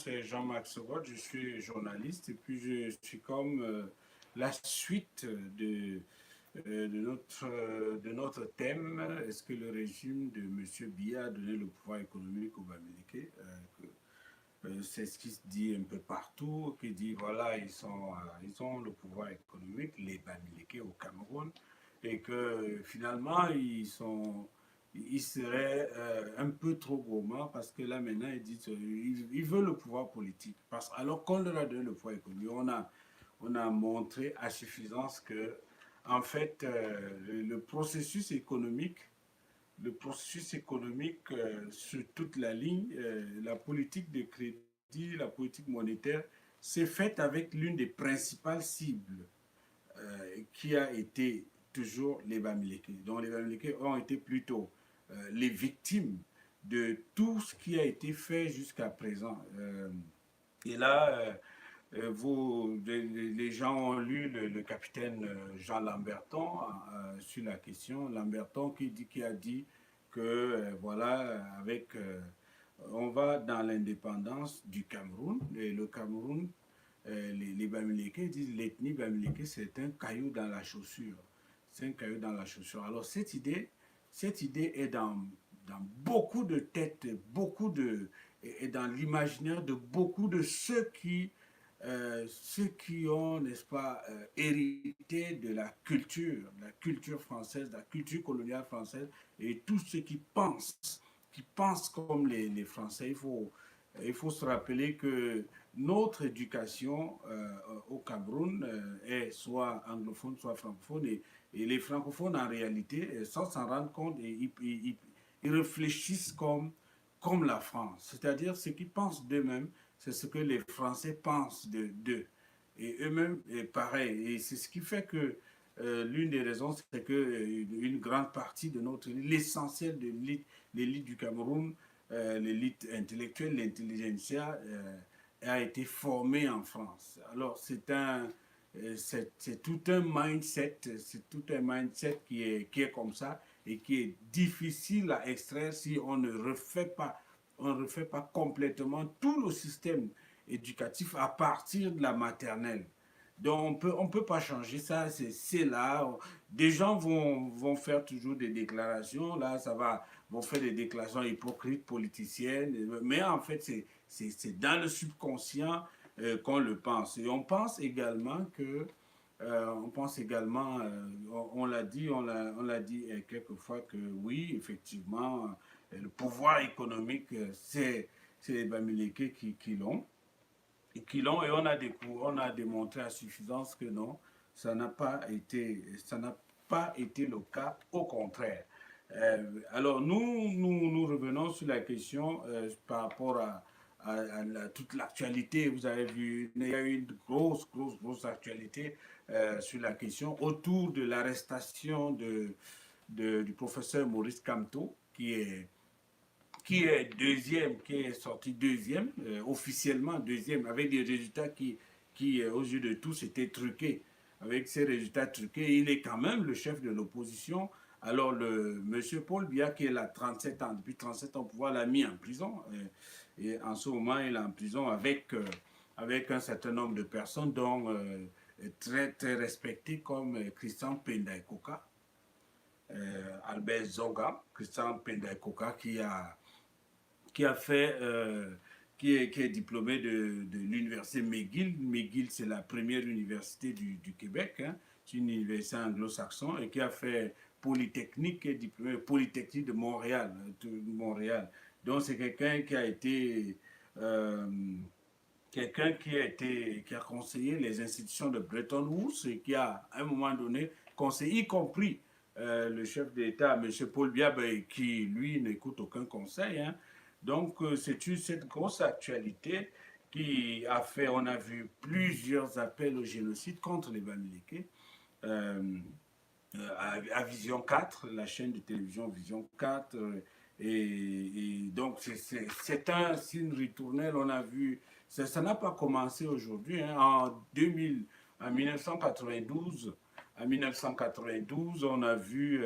c'est Jean-Max Roth, je suis journaliste et puis je suis comme la suite de notre thème. Est-ce que le régime de M. Biya a donné le pouvoir économique aux Bamileke? C'est ce qui se dit un peu partout, qui dit voilà, ils ont le pouvoir économique, les Bamileke au Cameroun, et que finalement, ils seraient un peu trop gourmands parce que là maintenant, ils veulent le pouvoir politique. Alors qu'on leur a donné le pouvoir économique, on a montré à suffisance que, en fait, le processus économique sur toute la ligne, la politique de crédit, la politique monétaire, s'est faite avec l'une des principales cibles qui a été toujours les Bamileke. Donc les Bamileke ont été plutôt les victimes de tout ce qui a été fait jusqu'à présent. Et là, les gens ont lu le capitaine Jean Lamberton sur la question. Lamberton qui a dit que voilà, on va dans l'indépendance du Cameroun. Et le Cameroun, les Bamileke disent l'ethnie Bamileke, c'est un caillou dans la chaussure. C'est un caillou dans la chaussure. Alors cette idée est dans beaucoup de têtes, et dans l'imaginaire de beaucoup de ceux qui ont, n'est-ce pas, hérité de la culture française, de la culture coloniale française, et tous ceux qui pensent comme les Français. Il faut se rappeler que notre éducation au Cameroun est soit anglophone, soit francophone, et les francophones, en réalité, sans s'en rendre compte, ils réfléchissent comme la France, c'est-à-dire ce qu'ils pensent d'eux-mêmes, c'est ce que les Français pensent d'eux. Et eux-mêmes, pareil. Et c'est ce qui fait que l'une des raisons, c'est qu'une grande partie de notre l'essentiel de l'élite du Cameroun, l'élite intellectuelle, l'intelligentsia, a été formée en France. Alors, c'est tout un mindset, qui est comme ça et qui est difficile à extraire si on ne refait pas complètement tout le système éducatif à partir de la maternelle. Donc on peut pas changer ça, c'est là. Des gens vont faire toujours des déclarations, là vont faire des déclarations hypocrites, politiciennes, mais en fait c'est dans le subconscient qu'on le pense. Et on pense également, on l'a dit, on l'a dit quelquefois que oui, effectivement, le pouvoir économique, c'est les Bamileke et on a démontré à suffisance que non, ça n'a pas été le cas, au contraire. Alors nous revenons sur la question par rapport à toute l'actualité. Vous avez vu, il y a eu une grosse actualité sur la question autour de l'arrestation du professeur Maurice Kamto, qui est sorti deuxième, officiellement deuxième, avec des résultats aux yeux de tous, étaient truqués. Avec ces résultats truqués, il est quand même le chef de l'opposition. Alors, monsieur Paul Biya, qui est là 37 ans, depuis 37 ans au pouvoir, l'a mis en prison. Et en ce moment, il est en prison avec un certain nombre de personnes, dont très respectées, comme Christian Pendai Koka, Albert Zoga, Christian Pendai Koka, qui a fait, qui est diplômé de l'université McGill. McGill, c'est la première université du Québec, hein. C'est une université anglo-saxonne, et qui a fait Polytechnique, qui est diplômé Polytechnique de Montréal. Donc c'est euh, qui a conseillé les institutions de Bretton Woods et qui a, à un moment donné, conseillé, y compris le chef d'État, M. Paul Biya, qui, lui, n'écoute aucun conseil, hein. Donc, cette grosse actualité on a vu plusieurs appels au génocide contre les Bamileke, euh, à Vision 4, la chaîne de télévision Vision 4, et donc c'est une ritournelle, on a vu, ça n'a pas commencé aujourd'hui, hein. En 1992, on a vu,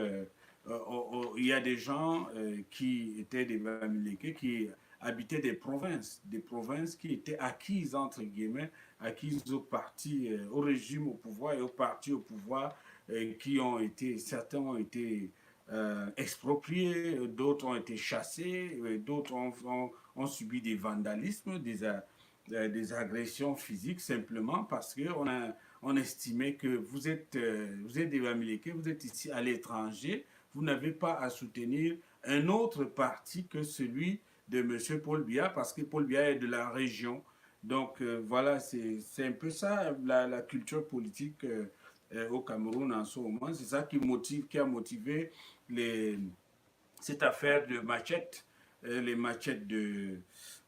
il y a des gens qui étaient des Bamileke qui habitaient des provinces qui étaient acquises, entre guillemets, acquises au parti, au régime au pouvoir et au parti au pouvoir, qui ont été, certains ont été expropriés, d'autres ont été chassés, d'autres ont subi des vandalismes, des agressions physiques simplement parce on estimait que vous êtes des Bamileke, vous êtes ici à l'étranger, vous n'avez pas à soutenir un autre parti que celui de M. Paul Biya parce que Paul Biya est de la région. Donc voilà, c'est un peu ça la culture politique au Cameroun en ce moment. C'est ça qui a motivé les, cette affaire de Machette, les machettes de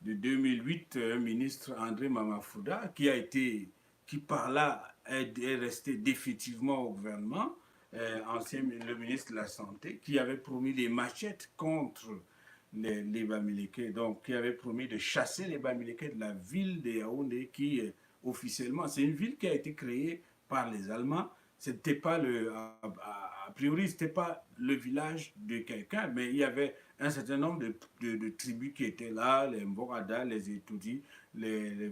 2008, un ministre André Mamafouda, qui par là est resté définitivement au gouvernement, le ministre de la Santé, qui avait promis des machettes contre les Bamileke, donc qui avait promis de chasser les Bamileke de la ville de Yaoundé, qui officiellement, c'est une ville qui a été créée par les Allemands. C'était pas a priori, c'était pas le village de quelqu'un, mais il y avait un certain nombre de tribus qui étaient là, les Mborada, les Etoudi,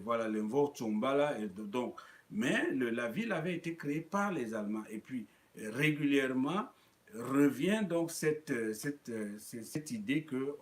voilà, les Mvortsombala, et donc, mais la ville avait été créée par les Allemands. Et puis, régulièrement, revient donc cette idée que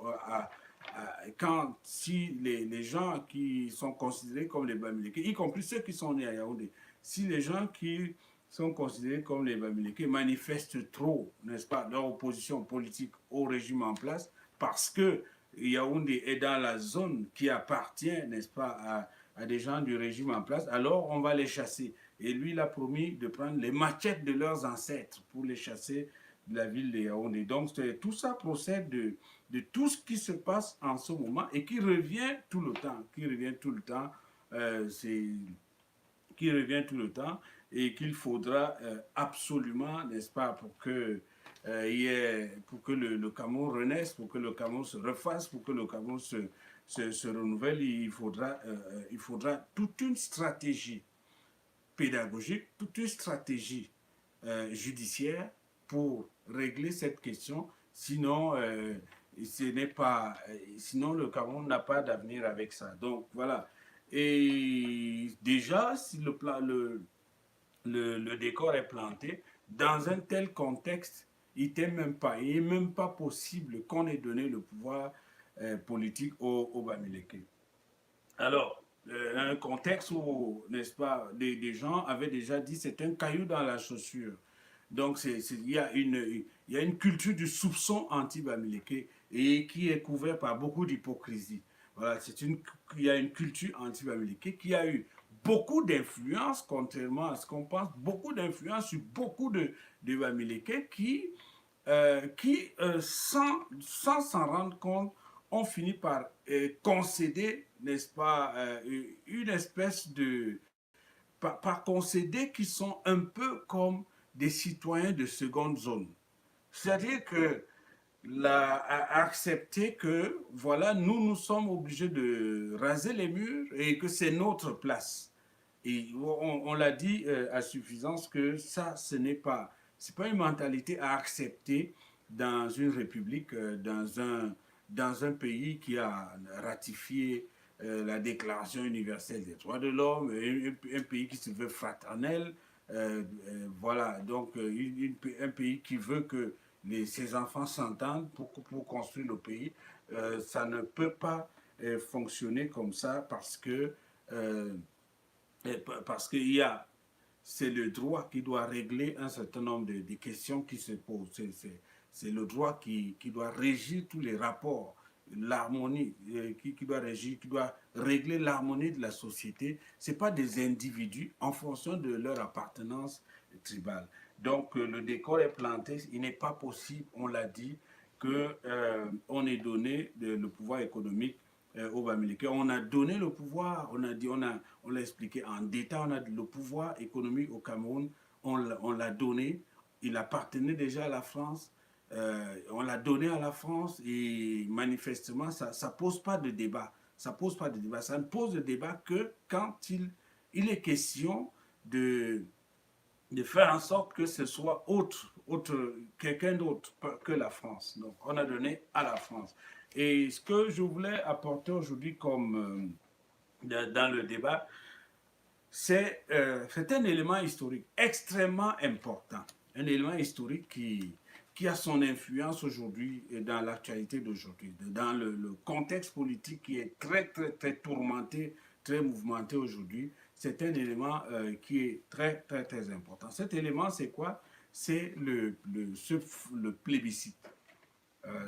si les gens qui sont considérés comme les Bamileke, y compris ceux qui sont nés à Yaoundé, si les gens qui sont considérés comme les Bamileke manifestent trop, n'est-ce pas, leur opposition politique au régime en place, parce que Yaoundé est dans la zone qui appartient, n'est-ce pas, à des gens du régime en place, alors on va les chasser. Et lui, il a promis de prendre les machettes de leurs ancêtres pour les chasser de la ville de Yaoundé. Donc, tout ça procède de tout ce qui se passe en ce moment et qui revient tout le temps, qui revient tout le temps et qu'il faudra absolument, n'est-ce pas, pour que le Cameroun renaisse, pour que le Cameroun se refasse, pour que le Cameroun se renouvelle, il faudra toute une stratégie pédagogique, toute une stratégie judiciaire pour régler cette question. Sinon, sinon le Cameroun n'a pas d'avenir avec ça. Donc voilà. Et déjà, si le décor est planté, dans un tel contexte, il n'est même pas possible qu'on ait donné le pouvoir politique aux Bamileke. Alors, un contexte où, n'est-ce pas, des gens avaient déjà dit c'est un caillou dans la chaussure. Donc, il y a une culture du soupçon anti-Bamileke et qui est couverte par beaucoup d'hypocrisie. Voilà, il y a une culture anti-Bamileke qui a eu beaucoup d'influence, contrairement à ce qu'on pense, beaucoup d'influence sur beaucoup de Bamileke sans s'en rendre compte, ont fini par concéder, n'est-ce pas, une espèce par concéder qu'ils sont un peu comme des citoyens de seconde zone. C'est-à-dire que accepter que, voilà, nous sommes obligés de raser les murs et que c'est notre place. Et on l'a dit à suffisance que ça, c'est pas une mentalité à accepter dans une république, dans un pays qui a ratifié la Déclaration universelle des droits de l'homme, un pays qui se veut fraternel, voilà, donc un pays qui veut que ses enfants s'entendent pour construire le pays. Ça ne peut pas fonctionner comme ça euh, parce qu'il y a, c'est le droit qui doit régler un certain nombre de questions qui se posent. C'est le droit qui doit régir tous les rapports, l'harmonie, qui doit régir, qui doit régler l'harmonie de la société. Ce n'est pas des individus en fonction de leur appartenance tribale. Donc le décor est planté, il n'est pas possible, on l'a dit, qu'on ait donné le pouvoir économique aux Bamileke. On a donné le pouvoir, on l'a expliqué en détail, on a le pouvoir économique au Cameroun, on l'a donné, il appartenait déjà à la France, on l'a donné à la France et manifestement, ça ne pose pas de débat. Ça pose pas de débat. Ça ne pose de débat que quand il est question de faire en sorte que ce soit quelqu'un d'autre que la France. Donc, on a donné à la France. Et ce que je voulais apporter aujourd'hui comme dans le débat, c'est un élément historique extrêmement important. Un élément historique qui a son influence aujourd'hui et dans l'actualité d'aujourd'hui, dans le contexte politique qui est très, très, très tourmenté, très mouvementé aujourd'hui. C'est un élément qui est très, très, très important. Cet élément, c'est quoi? C'est le plébiscite.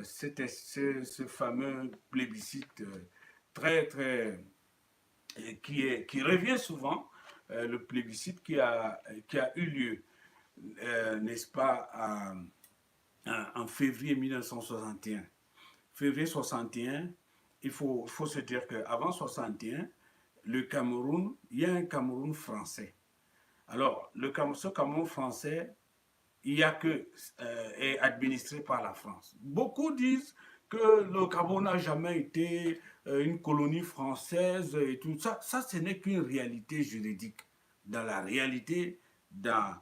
C'était ce fameux plébiscite très, très qui revient souvent, le plébiscite qui a eu lieu, n'est-ce pas, en février 1961. Février 61, faut se dire qu'avant 61, le Cameroun, il y a un Cameroun français. Alors, ce Cameroun français, il y a que est administré par la France. Beaucoup disent que le Cameroun n'a jamais été une colonie française et tout ça. Ça, ce n'est qu'une réalité juridique. Dans la réalité, dans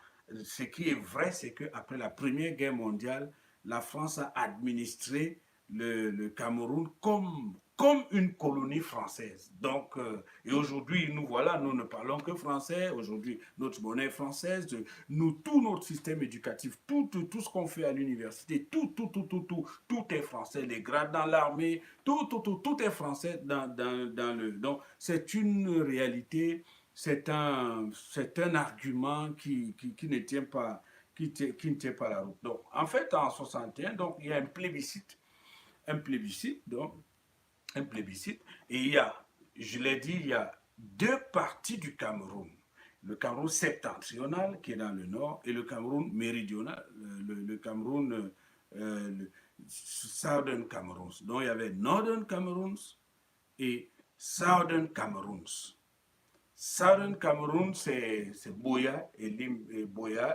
ce qui est vrai, c'est qu'après la Première Guerre mondiale, la France a administré le Cameroun comme une colonie française. Donc, et aujourd'hui, nous voilà, nous ne parlons que français. Aujourd'hui, notre monnaie est française. Nous, tout notre système éducatif, tout ce qu'on fait à l'université, tout est français. Les grades dans l'armée, tout est français dans le. Donc, c'est une réalité, c'est un argument qui ne tient pas, qui ne tient pas la route. Donc, en fait, en 61, donc, il y a un plébiscite, donc, un plébiscite, et il y a, je l'ai dit, il y a deux parties du Cameroun. Le Cameroun septentrional, qui est dans le nord, et le Cameroun méridional, le Cameroun, le Southern Cameroons. Donc il y avait Northern Cameroons et Southern Cameroons. Southern Cameroun, c'est Boya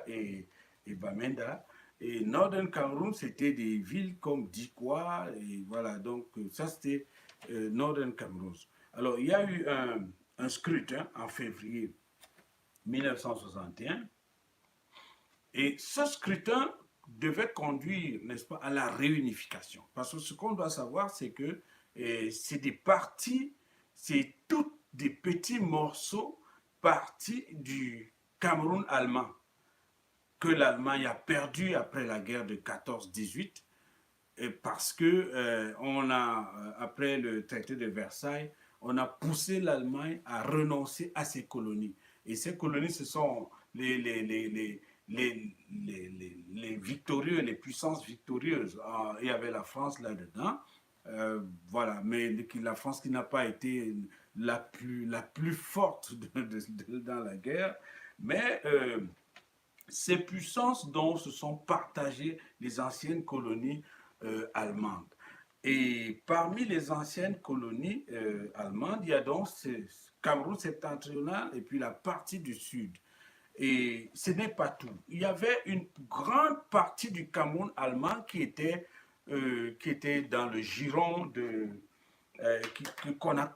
et Bamenda. Et Northern Cameroun, c'était des villes comme Dikwa. Et voilà, donc ça, c'était Northern Cameroun. Alors, il y a eu un scrutin en février 1961. Et ce scrutin devait conduire, n'est-ce pas, à la réunification. Parce que ce qu'on doit savoir, c'est que c'est des parties, c'est tous des petits morceaux partis du Cameroun allemand que l'Allemagne a perdu après la guerre de 14-18 parce que après le traité de Versailles, on a poussé l'Allemagne à renoncer à ses colonies. Et ces colonies, ce sont les victorieux, les puissances victorieuses. Il y avait la France là-dedans. Voilà, mais la France qui n'a pas été la plus forte dans la guerre. Mais ces puissances dont se sont partagées les anciennes colonies allemandes. Et parmi les anciennes colonies allemandes, il y a donc Cameroun septentrional et puis la partie du sud. Et ce n'est pas tout. Il y avait une grande partie du Cameroun allemand qui était dans le giron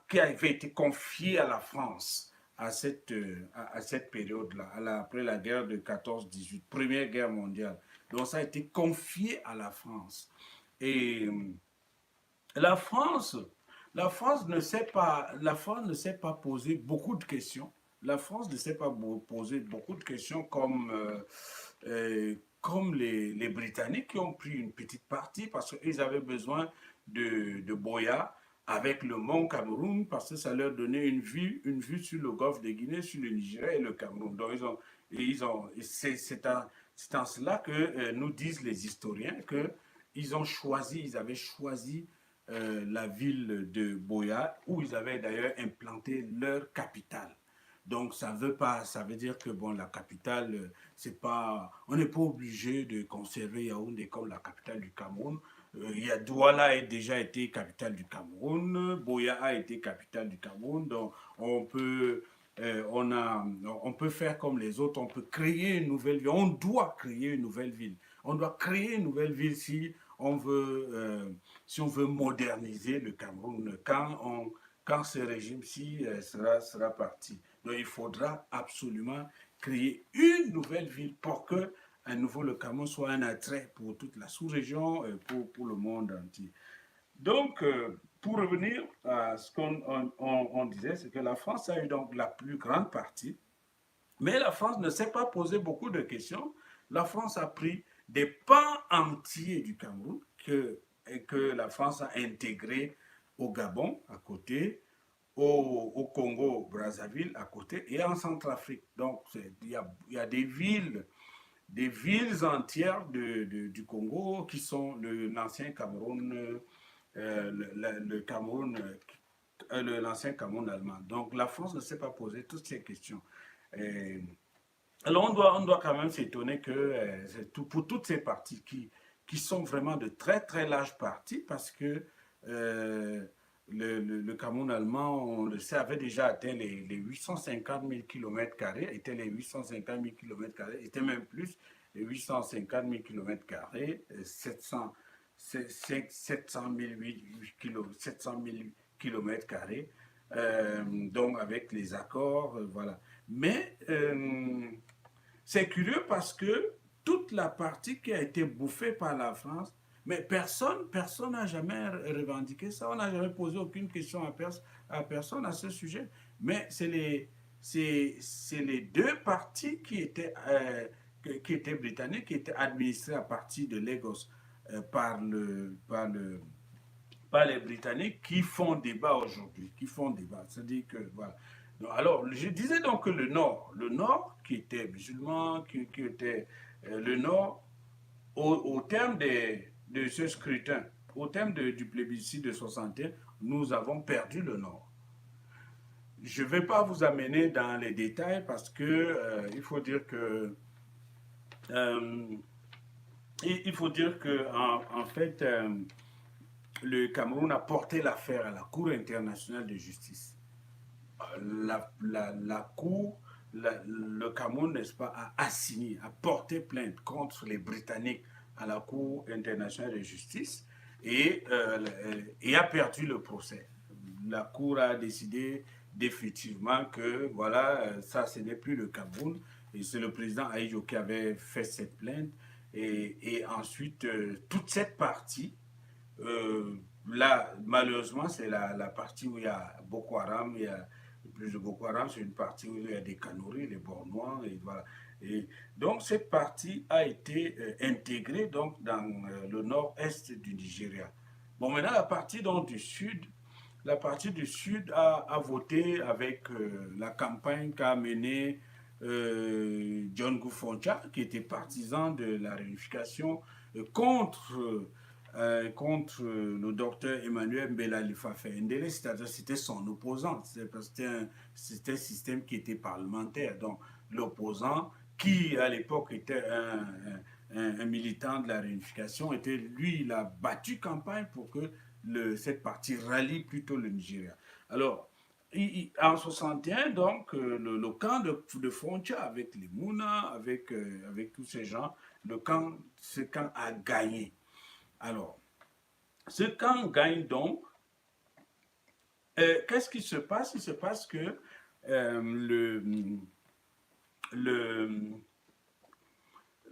qui avait été confié à la France à cette période-là, après la guerre de 14-18, Première Guerre mondiale. Donc ça a été confié à la France. Et la France, la France ne s'est pas poser beaucoup de questions. La France ne s'est pas poser beaucoup de questions comme les Britanniques qui ont pris une petite partie parce qu'ils avaient besoin de Boya avec le Mont Cameroun parce que ça leur donnait une vue sur le golfe de Guinée, sur le Nigeria et le Cameroun. Donc c'est en cela que nous disent les historiens que ils avaient choisi la ville de Boya, où ils avaient d'ailleurs implanté leur capitale. Donc ça veut dire que bon, la capitale, c'est pas, on n'est pas obligé de conserver Yaoundé comme la capitale du Cameroun. Douala a déjà été capitale du Cameroun, Boya a été capitale du Cameroun, donc on peut, on peut faire comme les autres, on peut créer une nouvelle ville, on doit créer une nouvelle ville. On doit créer une nouvelle ville si on veut moderniser le Cameroun quand ce régime-ci sera parti. Donc il faudra absolument créer une nouvelle ville pour que à nouveau le Cameroun soit un attrait pour toute la sous-région et pour le monde entier. Donc, pour revenir à ce qu'on disait, c'est que la France a eu donc la plus grande partie, mais la France ne s'est pas posé beaucoup de questions. La France a pris des pans entiers du Cameroun que la France a intégré au Gabon à côté, au Congo-Brazzaville à côté et en Centrafrique. Donc, il y a des villes entières du Congo qui sont l'ancien Cameroun, Cameroun, l'ancien Cameroun allemand. Donc la France ne s'est pas posé toutes ces questions. Et, alors on doit quand même s'étonner que pour toutes ces parties qui sont vraiment de très très larges parties parce que le Cameroun allemand, on le sait, avait déjà atteint les 850 000 km², était les 850 000 km², était même plus, les 850 000 km², 700 000 km², donc avec les accords, voilà. Mais c'est curieux parce que toute la partie qui a été bouffée par la France, mais personne n'a jamais revendiqué ça, on n'a jamais posé aucune question à personne à ce sujet. Mais c'est les deux parties qui étaient britanniques, qui étaient administrées à partir de Lagos par les Britanniques qui font débat aujourd'hui, qui font débat. C'est-à-dire que, voilà. Donc, alors, je disais donc que le Nord qui était musulman, qui était le Nord, au terme de ce scrutin, au terme du plébiscite de 61, nous avons perdu le Nord. Je ne vais pas vous amener dans les détails parce que il faut dire que en fait, le Cameroun a porté l'affaire à la Cour internationale de justice. La Cour, le Cameroun, n'est-ce pas, a assigné, a porté plainte contre les Britanniques à la Cour internationale de justice et a perdu le procès. La Cour a décidé définitivement que, voilà, ça, ce n'est plus le Cameroun. Et c'est le président Aïdjo qui avait fait cette plainte. Et ensuite, toute cette partie, là, malheureusement, c'est la partie où il y a Boko Haram, il y a plus de Boko Haram, c'est une partie où il y a des Kanouris, les Bornois, et voilà. Et donc, cette partie a été intégrée donc, dans le nord-est du Nigeria. Bon, maintenant, la partie du sud a voté avec la campagne qu'a menée John Gufoncha, qui était partisan de la réunification, contre le docteur Emmanuel Mbela-Lifa Fendele, c'est-à-dire c'était son opposant, c'était un système qui était parlementaire, donc l'opposant qui à l'époque était un militant de la réunification, lui, il a battu campagne pour que cette partie rallie plutôt le Nigeria. Alors, en 61, donc, le camp de Foncha, avec les Mouna, avec tous ces gens, ce camp a gagné. Alors, ce camp gagne donc. Qu'est-ce qui se passe? Il se passe que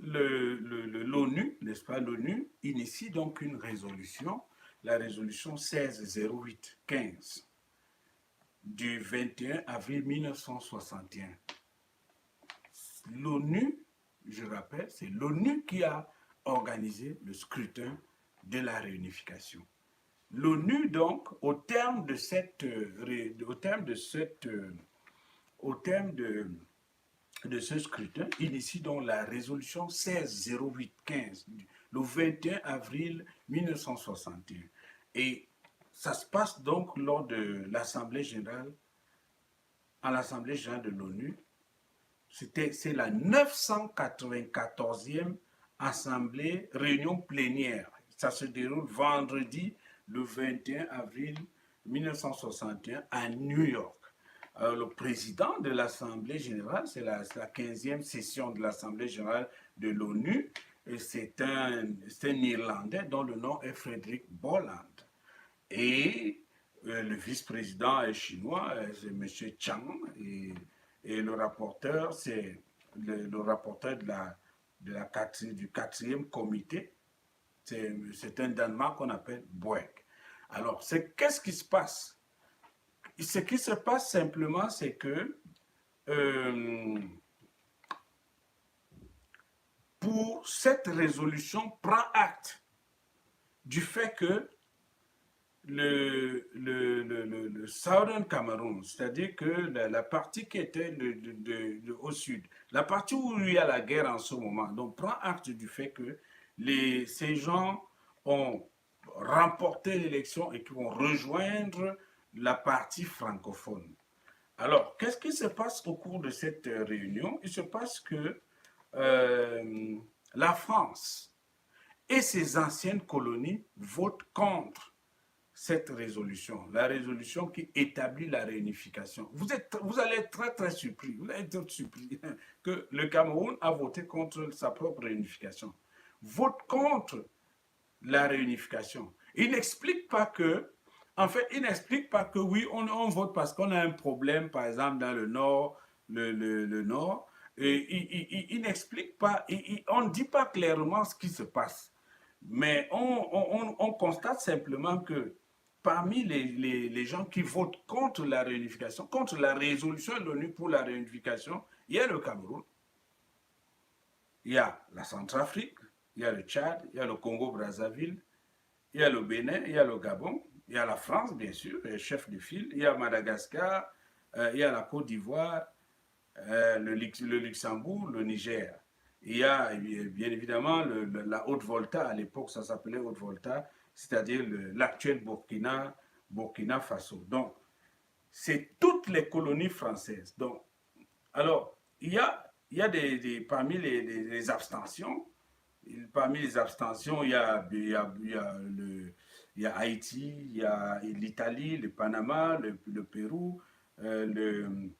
l'ONU, n'est-ce pas, l'ONU initie donc une résolution, la résolution 1608-15 du 21 avril 1961. L'ONU, je rappelle, c'est l'ONU qui a organisé le scrutin de la réunification. L'ONU, donc, au terme de ce scrutin, initie donc la résolution 1608-15 le 21 avril 1961. Et ça se passe donc lors de l'Assemblée générale, à l'Assemblée générale de l'ONU. C'est la 994e assemblée, réunion plénière. Ça se déroule vendredi le 21 avril 1961 à New York. Alors, le président de l'Assemblée générale, c'est la 15e session de l'Assemblée générale de l'ONU, et c'est un Irlandais dont le nom est Frederick Bolland. Et le vice-président est chinois, c'est M. Chang, et le rapporteur, c'est le rapporteur du quatrième comité. C'est un Danemark qu'on appelle Boeck. Alors, qu'est-ce qui se passe? Ce qui se passe simplement, c'est que pour cette résolution prend acte du fait que le Southern Cameroun, c'est-à-dire que la partie qui était au sud, la partie où il y a la guerre en ce moment, donc prend acte du fait que ces gens ont remporté l'élection et qui vont rejoindre la partie francophone. Alors, qu'est-ce qui se passe au cours de cette réunion? Il se passe que la France et ses anciennes colonies votent contre cette résolution, la résolution qui établit la réunification. Vous allez être très très surpris, vous allez être surpris que le Cameroun a voté contre sa propre réunification. Vote contre la réunification. Il n'explique pas que, en fait, il n'explique pas que oui, on vote parce qu'on a un problème, par exemple, dans le Nord, le Nord. Et il n'explique pas, on ne dit pas clairement ce qui se passe. Mais on constate simplement que parmi les gens qui votent contre la réunification, contre la résolution de l'ONU pour la réunification, il y a le Cameroun, il y a la Centrafrique, il y a le Tchad, il y a le Congo-Brazzaville, il y a le Bénin, il y a le Gabon, il y a la France, bien sûr, le chef de file, il y a Madagascar, il y a la Côte d'Ivoire, le Luxembourg, le Niger. Il y a bien évidemment la Haute-Volta, à l'époque ça s'appelait Haute-Volta, c'est-à-dire l'actuel Burkina Faso. Donc, c'est toutes les colonies françaises. Donc, alors, il y a parmi les abstentions, parmi les abstentions, il y a Haïti, il y a l'Italie, le Panama, le Pérou, le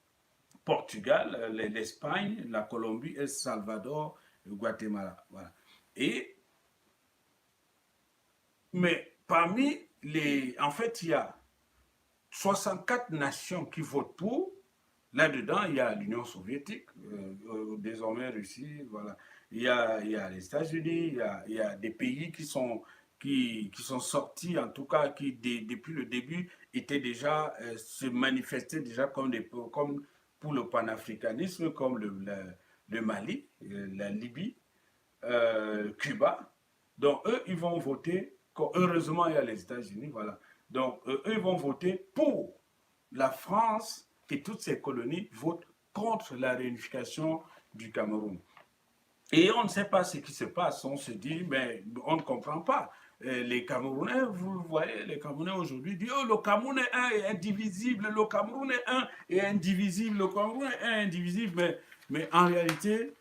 Portugal, l'Espagne, la Colombie, El Salvador, le Guatemala. Voilà. Mais parmi en fait, il y a 64 nations qui votent pour. Là-dedans, il y a l'Union soviétique, désormais Russie, voilà. Il y a les États-Unis, il y a des pays qui sont sortis, en tout cas, qui depuis le début étaient déjà, se manifestaient déjà comme pour le panafricanisme, comme le Mali, la Libye, Cuba. Donc, eux, ils vont voter, heureusement, il y a les États-Unis, voilà. Donc, eux, ils vont voter pour la France et toutes ses colonies votent contre la réunification du Cameroun. Et on ne sait pas ce qui se passe. On se dit, mais on ne comprend pas. Les Camerounais, vous voyez, les Camerounais aujourd'hui disent, oh, le Cameroun est un et indivisible, le Cameroun est un et indivisible, le Cameroun est un et indivisible. Mais en réalité,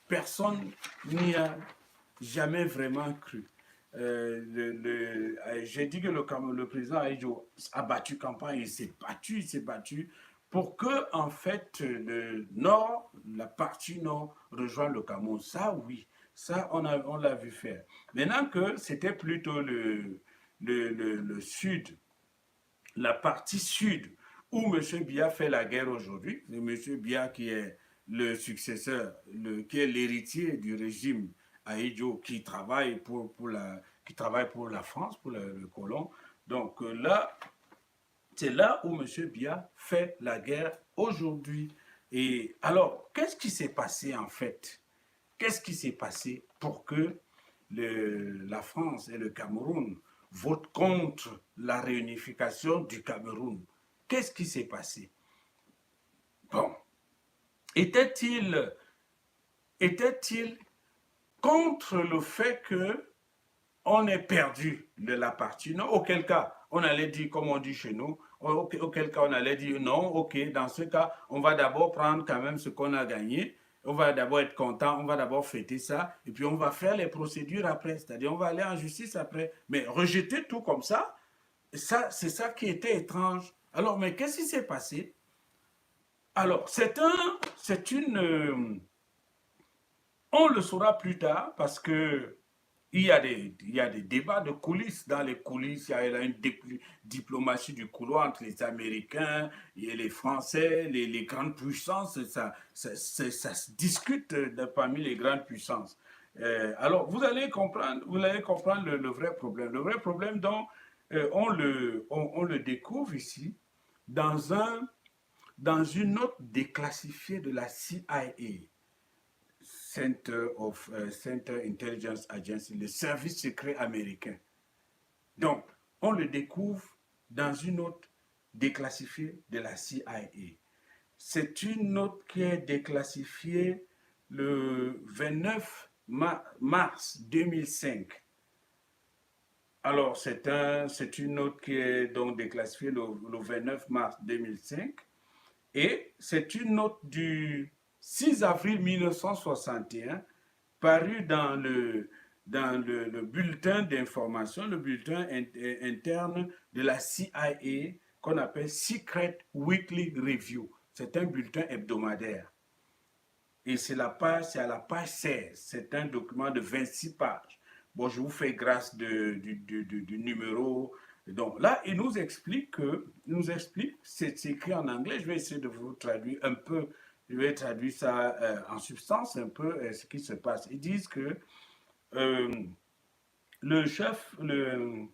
personne n'y a jamais vraiment cru. J'ai dit que le président Aïdjo a battu campagne, il s'est battu pour que, en fait, le nord, la partie nord, rejoigne le Cameroun. Ça, oui, ça, on l'a vu faire. Maintenant que c'était plutôt le sud, la partie sud, où M. Biya fait la guerre aujourd'hui, M. Biya qui est le successeur, qui est l'héritier du régime Aïdjo, qui travaille pour la France, pour le colon. Donc là, c'est là où M. Biya fait la guerre aujourd'hui. Et alors, qu'est-ce qui s'est passé en fait? Qu'est-ce qui s'est passé pour que la France et le Cameroun votent contre la réunification du Cameroun? Qu'est-ce qui s'est passé? Bon, était-il contre le fait que on ait perdu de la partie nord? Auquel cas, on allait dire, comme on dit chez nous, auquel cas on allait dire non, ok, dans ce cas, on va d'abord prendre quand même ce qu'on a gagné, on va d'abord être content, on va d'abord fêter ça, et puis on va faire les procédures après, c'est-à-dire on va aller en justice après. Mais rejeter tout comme ça, c'est ça qui était étrange. Alors, mais qu'est-ce qui s'est passé? Alors, on le saura plus tard parce que il y a des débats de coulisses. Dans les coulisses, il y a une diplomatie du couloir entre les Américains et les Français, les grandes puissances. Ça se discute parmi les grandes puissances. Alors, vous allez comprendre le vrai problème. Le vrai problème, donc, on le découvre ici dans, dans une note déclassifiée de la CIA. Center Intelligence Agency, le service secret américain. Donc, on le découvre dans une note déclassifiée de la CIA. C'est une note qui est déclassifiée le 29 mars 2005. Alors, c'est une note qui est donc déclassifiée le 29 mars 2005 et c'est une note du 6 avril 1961 parue dans le bulletin d'information, le bulletin interne de la CIA qu'on appelle Secret Weekly Review. C'est un bulletin hebdomadaire. Et c'est à la page 16. C'est un document de 26 pages. Bon, je vous fais grâce du numéro. Donc là, il nous explique c'est écrit en anglais, je vais essayer de vous traduire un peu, je vais traduire ça en substance un peu ce qui se passe. Ils disent que euh, le chef, le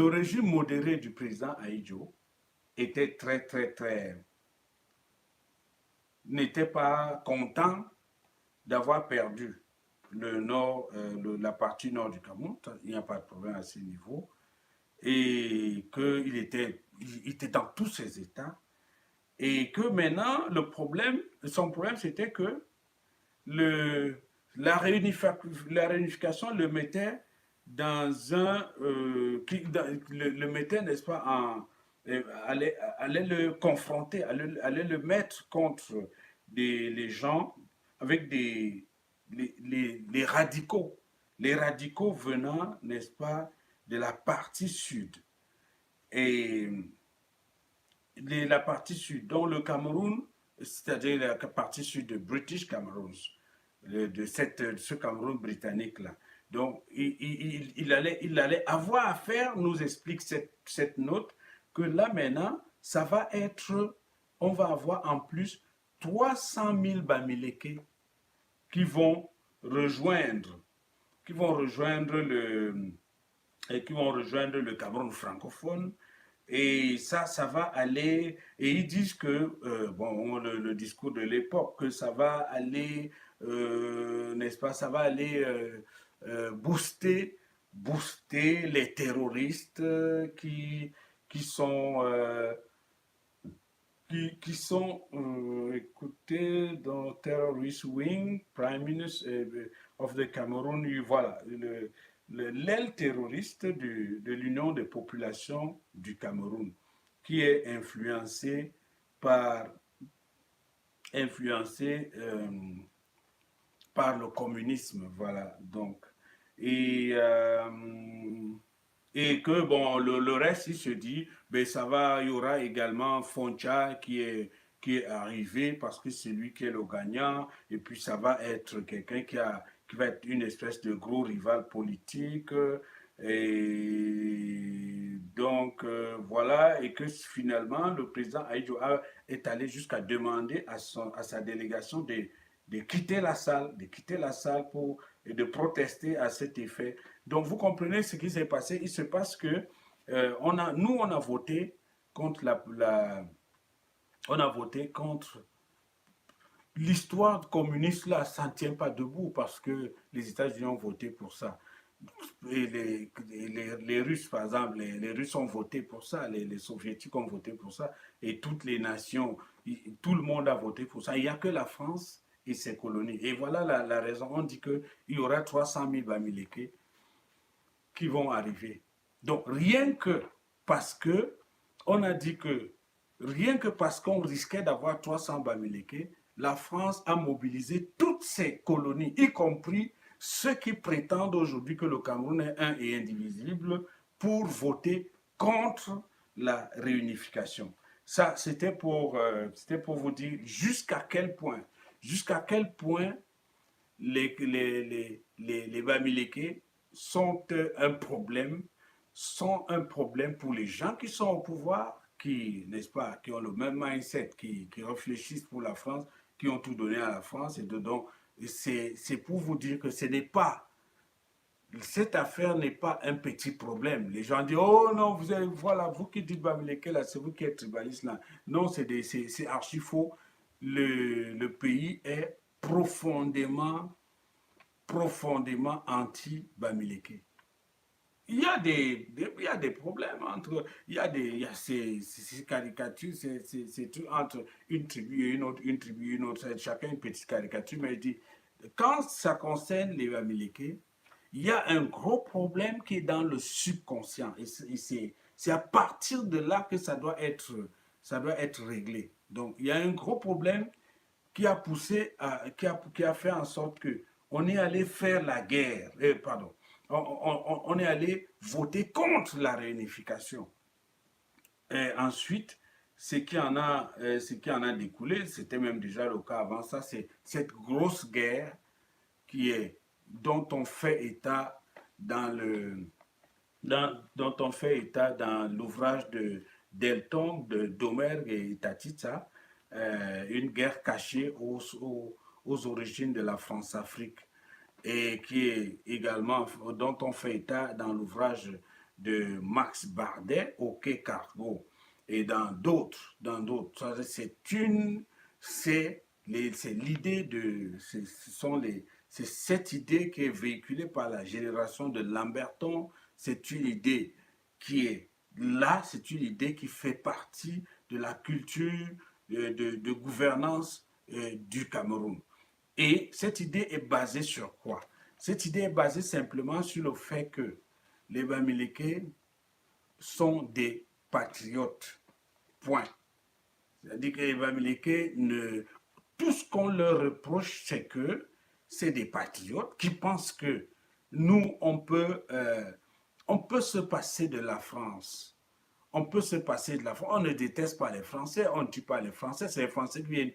régime modéré du président Ahidjo était n'était pas content d'avoir perdu le nord, la partie nord du Cameroun, il n'y a pas de problème à ce niveau, et qu'il il était dans tous ses états, et que maintenant, son problème, c'était que le, la réunification le mettait dans le mettait, n'est-ce pas, allait le confronter, allait le mettre contre les gens avec les radicaux. Les radicaux venant, n'est-ce pas, de la partie sud. Et la partie sud, dont le Cameroun, c'est-à-dire la partie sud de British Cameroon, de ce Cameroun britannique-là. Donc, il allait avoir à faire, nous explique cette note, que là maintenant, ça va être, on va avoir en plus 300 000 Bamileke qui vont rejoindre, qui vont rejoindre qui vont rejoindre le Cameroun francophone. Et ça va aller, et ils disent que, bon, le discours de l'époque, que ça va aller, n'est-ce pas, ça va aller booster les terroristes qui sont, écoutez, dans Terrorist Wing, Prime Minister of the Cameroon, voilà, l'aile terroriste de l'Union des populations du Cameroun, qui est par, influencée par le communisme, voilà, donc. Et, et que, bon, le reste, il se dit, ben, ça va, il y aura également Foncha qui est arrivé parce que c'est lui qui est le gagnant, et puis ça va être quelqu'un qui va être une espèce de gros rival politique, et donc voilà, et que finalement le président Ahidjo est allé jusqu'à demander à sa délégation de quitter la salle et de protester à cet effet. Donc vous comprenez ce qui s'est passé. Il se passe que nous on a voté contre on a voté contre l'histoire communiste là, ça ne tient pas debout parce que les États-Unis ont voté pour ça. Et les Russes, par exemple, les Russes ont voté pour ça, les Soviétiques ont voté pour ça, et toutes les nations, tout le monde a voté pour ça. Il n'y a que la France et ses colonies. Et voilà la raison. On dit qu'il y aura 300 000 Bamileke qui vont arriver. Donc, rien que parce que on a dit que, rien que parce qu'on risquait d'avoir 300 Bamileke, la France a mobilisé toutes ses colonies, y compris ceux qui prétendent aujourd'hui que le Cameroun est un et indivisible, pour voter contre la réunification. Ça, c'était pour vous dire jusqu'à quel point les Bamileke sont sont un problème pour les gens qui sont au pouvoir, qui, n'est-ce pas, qui ont le même mindset, qui réfléchissent pour la France, qui ont tout donné à la France. Et donc, c'est pour vous dire que ce n'est pas, cette affaire n'est pas un petit problème. Les gens disent, oh non, vous avez, voilà, vous qui dites Bamileke, là, c'est vous qui êtes tribaliste, là. Non, c'est archi faux. Le pays est profondément anti-Bamileke. Il y a des problèmes entre, il y a ces caricatures, c'est tout entre une tribu et une tribu et une autre, chacun une petite caricature, mais il dit, quand ça concerne les Bamileke, il y a un gros problème qui est dans le subconscient, et c'est à partir de là que ça doit être réglé. Donc, il y a un gros problème qui a poussé, qui a fait en sorte que on est allé faire la guerre, pardon, on est allé voter contre la réunification. Et ensuite, ce qui en a découlé, c'était même déjà le cas avant ça, c'est cette grosse guerre dont on fait état dans dont on fait état dans l'ouvrage de Delton, de Domergue et Tatita, une guerre cachée aux origines de la France-Afrique et qui est également, dont on fait état dans l'ouvrage de Max Bardet, au Quai Cargo, et dans d'autres, c'est l'idée c'est cette idée qui est véhiculée par la génération de Lamberton, c'est une idée qui est là, c'est une idée qui fait partie de la culture de gouvernance du Cameroun. Et cette idée est basée sur quoi? Cette idée est basée simplement sur le fait que les Bamileke sont des patriotes. Point. C'est-à-dire que les Bamileke, tout ce qu'on leur reproche, c'est que c'est des patriotes qui pensent que nous, on peut se passer de la France. On peut se passer de la France. On ne déteste pas les Français, on ne tue pas les Français. C'est les Français qui viennent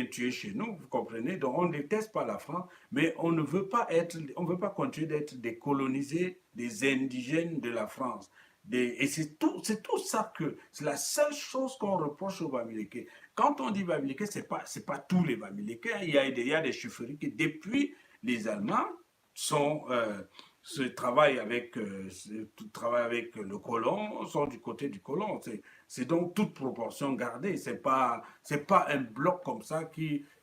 tuer chez nous, vous comprenez? Donc on ne déteste pas la France, mais on ne veut pas continuer d'être des colonisés, des indigènes de la France. Et c'est tout ça c'est la seule chose qu'on reproche aux Bamileke. Quand on dit Bamileke, c'est pas tous les Bamileke. Il y a des chefferies qui, depuis les Allemands, sont, travaillent avec le colon, sont du côté du colon. C'est donc toute proportion gardée. C'est pas un bloc comme ça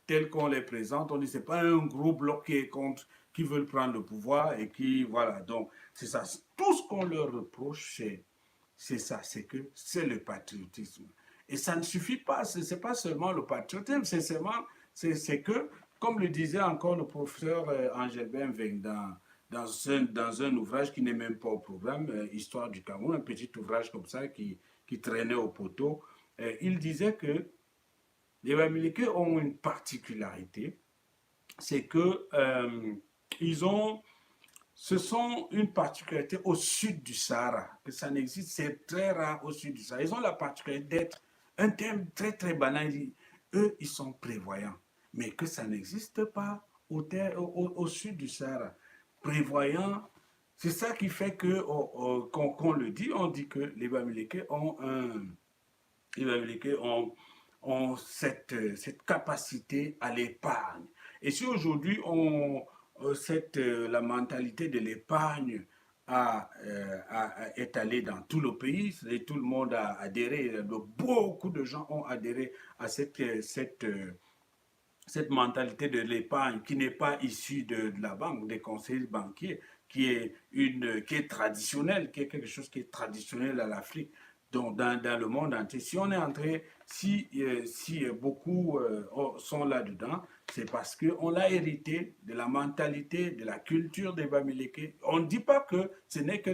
tel qu'on les présente. On dit c'est pas un gros bloc qui est contre, qui veulent prendre le pouvoir et qui, voilà. Donc, c'est ça. Tout ce qu'on leur reproche, c'est ça, c'est que c'est le patriotisme. Et ça ne suffit pas, c'est pas seulement le patriotisme, c'est que, comme le disait encore le professeur Angel Benveng dans un ouvrage qui n'est même pas au programme, Histoire du Cameroun, un petit ouvrage comme ça qui traînait au poteau, il disait que les Bamileke ont une particularité, c'est que ce sont une particularité au sud du Sahara, que ça n'existe, c'est très rare au sud du Sahara. Ils ont la particularité d'être un terme très très banal. Eux, ils sont prévoyants, mais que ça n'existe pas au sud du Sahara. Prévoyants, c'est ça qui fait que qu'on le dit, on dit que les Bamileke ont cette capacité à l'épargne. Et si aujourd'hui la mentalité de l'épargne est allée dans tout le pays, et tout le monde a adhéré, beaucoup de gens ont adhéré à cette mentalité de l'épargne qui n'est pas issue de la banque, des conseils banquiers, qui est traditionnelle, qui est quelque chose qui est traditionnel à l'Afrique, donc dans le monde entier. Si on est entré, si beaucoup sont là-dedans, c'est parce qu'on l'a hérité de la mentalité, de la culture des Bamileke. On ne dit pas que ce n'est que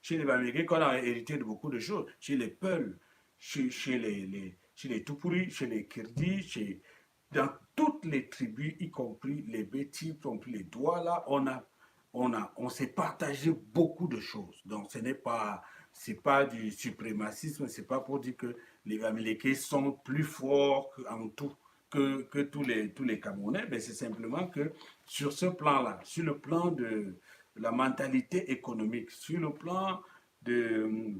chez les Bamileke qu'on a hérité de beaucoup de choses. Chez les Peuls, chez les Tupuri, chez les Kirdi, dans toutes les tribus, y compris les Bétis, y compris les Douala, on s'est partagé beaucoup de choses. Donc c'est pas du suprémacisme, c'est pas pour dire que les Bamileke sont plus forts en tout. que tous les Camerounais, ben c'est simplement que sur ce plan-là, sur le plan de la mentalité économique, sur le plan de,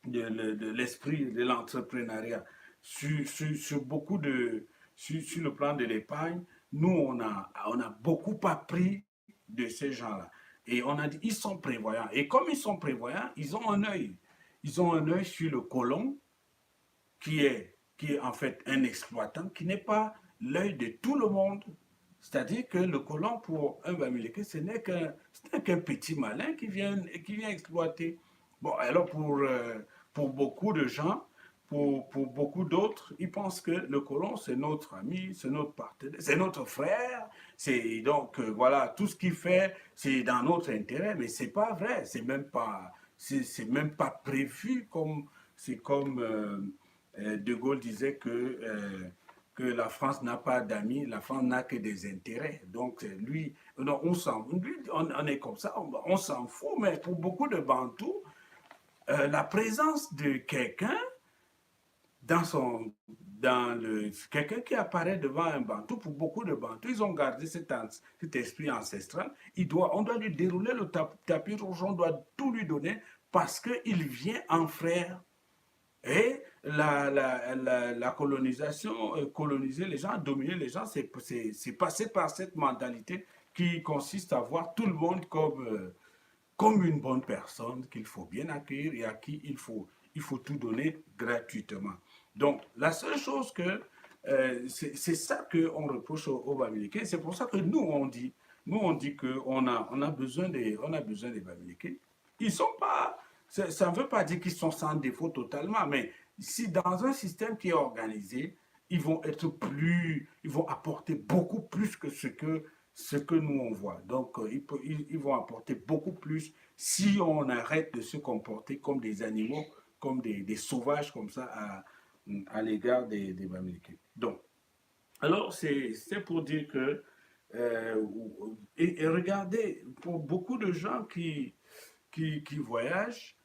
de l'esprit de l'entrepreneuriat, sur beaucoup sur le plan de l'épargne, nous, on a beaucoup appris de ces gens-là. Et on a dit, ils sont prévoyants. Et comme ils sont prévoyants, ils ont un œil. Ils ont un œil sur le colon, qui est en fait un exploitant, qui n'est pas l'œil de tout le monde. C'est-à-dire que le colon, pour un Bamileke, ce n'est qu'un petit malin qui vient exploiter. Bon, alors pour beaucoup de gens, pour beaucoup d'autres, ils pensent que le colon, c'est notre ami, c'est notre partenaire, c'est notre frère. C'est donc, voilà, tout ce qu'il fait, c'est dans notre intérêt, mais c'est pas vrai. C'est même pas prévu comme, c'est comme De Gaulle disait que la France n'a pas d'amis, la France n'a que des intérêts. Donc, lui, non, on est comme ça, on s'en fout, mais pour beaucoup de Bantous, la présence de quelqu'un quelqu'un qui apparaît devant un Bantou, pour beaucoup de Bantous, ils ont gardé cet esprit ancestral. On doit lui dérouler le tapis rouge, on doit tout lui donner parce qu'il vient en frère. Et la colonisation, coloniser les gens, dominer les gens, c'est passer par cette mentalité qui consiste à voir tout le monde comme une bonne personne qu'il faut bien accueillir et à qui il faut tout donner gratuitement. Donc, la seule chose c'est ça qu'on reproche aux Bamileke. C'est pour ça que nous on dit qu'on on on a besoin des Bamileke. Ils sont pas, ça ne veut pas dire qu'ils sont sans défaut totalement, mais si dans un système qui est organisé, ils vont apporter beaucoup plus que ce que nous on voit. Donc, ils vont apporter beaucoup plus si on arrête de se comporter comme des animaux, comme des sauvages comme ça à l'égard des Bamileke. Donc, alors c'est pour dire que et regardez, pour beaucoup de gens qui voyagent,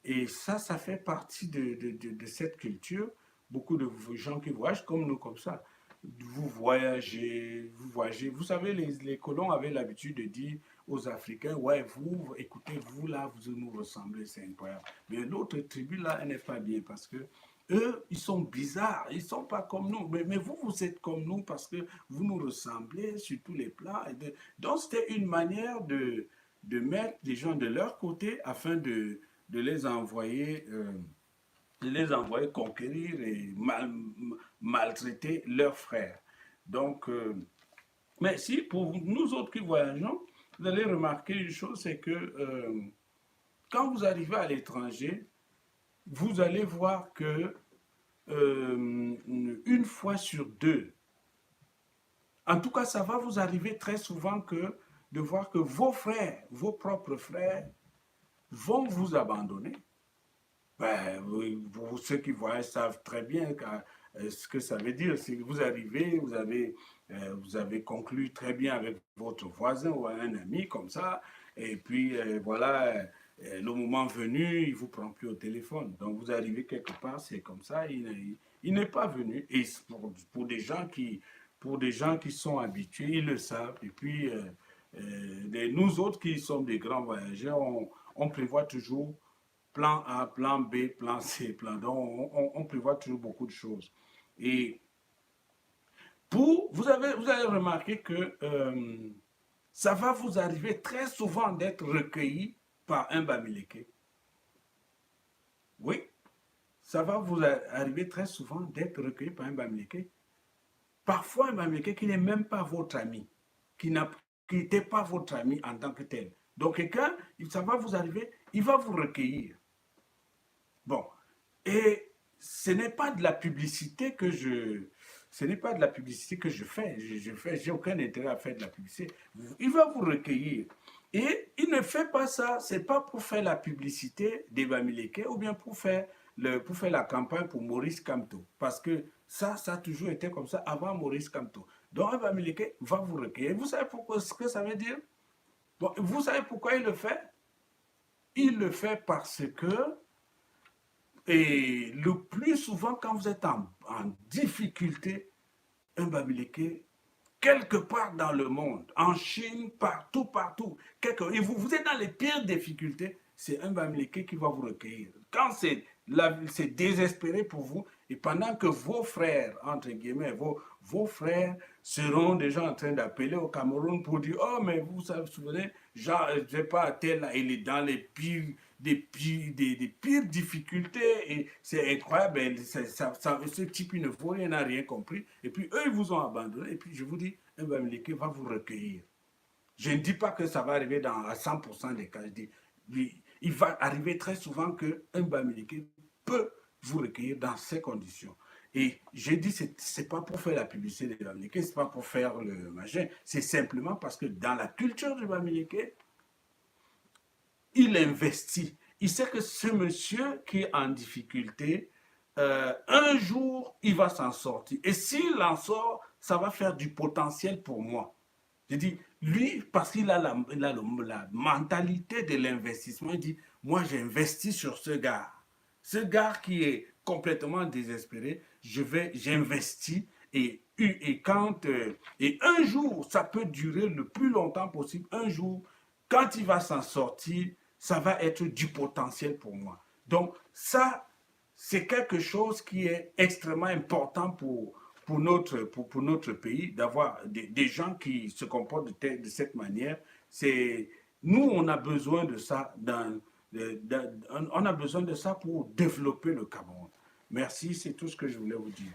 et ça fait partie de cette culture. Beaucoup de gens qui voyagent comme nous, comme ça. Vous voyagez. Vous savez, les colons avaient l'habitude de dire aux Africains, ouais, vous, écoutez, vous là, vous nous ressemblez, c'est incroyable. Mais l'autre tribu là, elle n'est pas bien parce que eux, ils sont bizarres, ils ne sont pas comme nous. Mais vous, vous êtes comme nous parce que vous nous ressemblez sur tous les plans. Donc, c'était une manière de mettre les gens de leur côté afin de de les envoyer conquérir et maltraiter leurs frères. Donc, mais si pour nous autres qui voyageons, vous allez remarquer une chose, c'est que quand vous arrivez à l'étranger, vous allez voir que une fois sur deux, en tout cas, ça va vous arriver très souvent de voir que vos frères, vos propres frères, vont vous abandonner. Ben, ceux qui voyagent savent très bien ce que ça veut dire. Si vous arrivez, vous avez conclu très bien avec votre voisin ou un ami comme ça, et puis voilà, le moment venu, il ne vous prend plus au téléphone. Donc vous arrivez quelque part, c'est comme ça, il n'est pas venu. Et pour pour des gens qui sont habitués, ils le savent. Et puis, nous autres qui sommes des grands voyageurs, on prévoit toujours plan A, plan B, plan C, plan D. On prévoit toujours beaucoup de choses. Et vous allez remarquer que ça va vous arriver très souvent d'être recueilli par un Bamileke. Oui, ça va vous arriver très souvent d'être recueilli par un Bamileke. Parfois un Bamileke qui n'est même pas votre ami, qui n'était pas votre ami en tant que tel. Donc quelqu'un, ça va vous arriver, il va vous recueillir. Bon, et ce n'est pas de la publicité que ce n'est pas de la publicité que je fais. J'ai aucun intérêt à faire de la publicité. Il va vous recueillir. Et il ne fait pas ça, c'est pas pour faire la publicité des Bamileke ou bien pour faire la campagne pour Maurice Kamto. Parce que ça a toujours été comme ça avant Maurice Kamto. Donc un Bamileke va vous recueillir. Vous savez pourquoi, ce que ça veut dire? Bon, vous savez pourquoi il le fait? Il le fait parce que et le plus souvent, quand vous êtes en difficulté, un Bamileke quelque part dans le monde, en Chine, partout, et vous êtes dans les pires difficultés, c'est un Bamileke qui va vous recueillir. Quand c'est désespéré pour vous, et pendant que vos frères, entre guillemets, vos frères seront déjà en train d'appeler au Cameroun pour dire, oh, mais vous vous souvenez, Jean, je sais pas, tel là, il est dans les pires, des pires difficultés, et c'est incroyable, ce type, il ne vaut rien, il n'a rien compris, et puis eux, ils vous ont abandonné, et puis je vous dis, un Bamileke va vous recueillir. Je ne dis pas que ça va arriver à 100% des cas, je dis, il va arriver très souvent qu'un Bamileke peut vous recueillir dans ces conditions. Et j'ai dit, ce n'est pas pour faire la publicité des Bamileke, ce n'est pas pour faire le machin, c'est simplement parce que dans la culture du Bamileke, il investit. Il sait que ce monsieur qui est en difficulté, un jour, il va s'en sortir. Et s'il en sort, ça va faire du potentiel pour moi. Je dis, lui, parce qu'il a la mentalité de l'investissement, il dit, moi, j'investis sur ce gars. Ce gars qui est complètement désespéré, j'investis et un jour, ça peut durer le plus longtemps possible. Un jour, quand il va s'en sortir, ça va être du potentiel pour moi. Donc, ça, c'est quelque chose qui est extrêmement important pour notre pays, d'avoir des gens qui se comportent de cette manière. Nous, on a besoin de ça on a besoin de ça pour développer le Cameroun. Merci, c'est tout ce que je voulais vous dire.